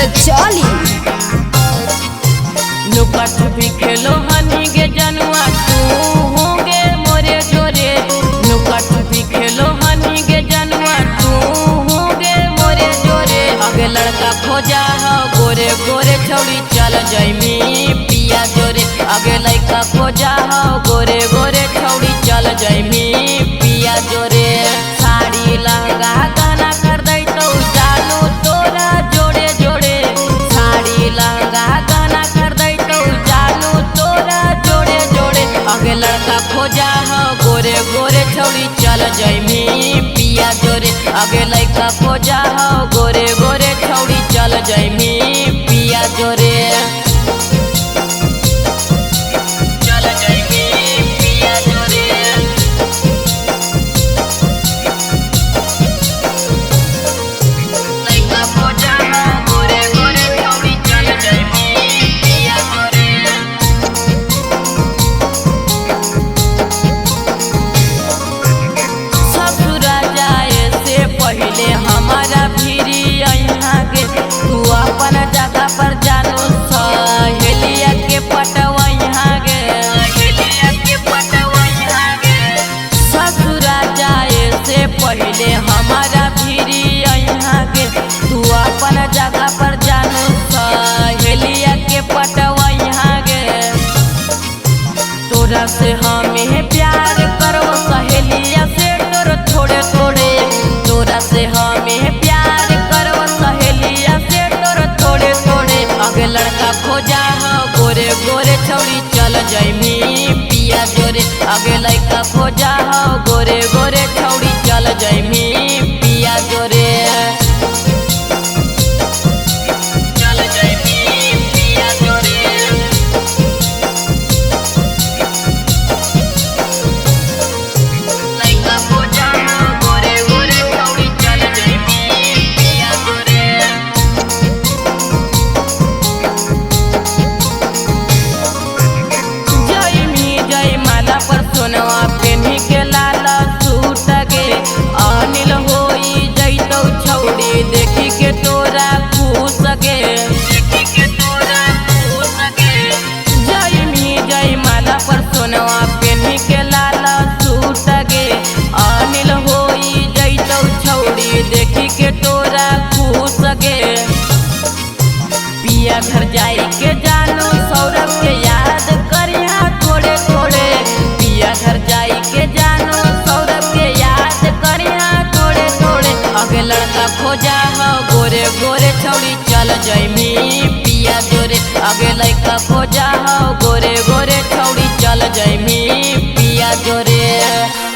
चली लुकट भी खेलो हनी गे जनुआ तू होगे मोरे जोरे। लुकट भी खेलो हनी गे जनुआ तू होगे मोरे जोरे। आगे लड़का खोजा हो गोरे गोरे छौड़ी चल जैमी पिया जोरे। आगे लड़का खोजा हो गोरे गोरे छौड़ी चल जैमी पिया जोरे। साड़ी लहंगा गाना कर दई तो जालू तोरा जोड़े जोड़े। साड़ी लहंगा गाना कर दई तो जालू तोरा जोड़े जोड़े। आगे लड़का खोजा हो गोरे गोरे छौड़ी चल जैमी पिया जोरे। आगे लड़का खोजा हो गोरे गोरे छौड़ी चल जैमी पिया जोरे। हमारा भीरी यहाँ गे तू अपन जगह पर जानू सहेलिया के पटवा यहाँ गे। ससुरा जाए से पहले हमारा भीरी यहाँ गे तू अपन जगह पर जानू सहेलिया के पटवा यहाँ गे। तोरा से हमें प्यार करो सहेलिया से तोर थोड़े थोड़े। तोरा से हमें प्यार करो सहेलिया से तोर थोड़े थोड़े। आगे लड़का खोजा हो गोरे गोरे छौड़ी चल जैमी पिया जोरे। आगे लड़का खोजा हो गोरे गोरे छौड़ी चल जैमी पिया जोरे। सोनवा पेन्ही के लाल सूट गे अनिल होई जैतौ छौड़ी देखी के तोरा खुश गे। जय माला पर सोनवा पेन्ही के लाल सूट गे अनिल होई जैतौ छौड़ी देखी के तोरा खुश गे। पिया घर जाई के जानू सौरभ के याद करिया थोड़े थोड़े। घर जाई के जानो सौरभ के याद करिया थोड़े थोड़े। आगे लड़का खोजा हो गोरे गोरे छौड़ी चल जैमी पिया जोरे। आगे लड़का खोजा हो गोरे गोरे छौड़ी चल जैमी पिया जोरे।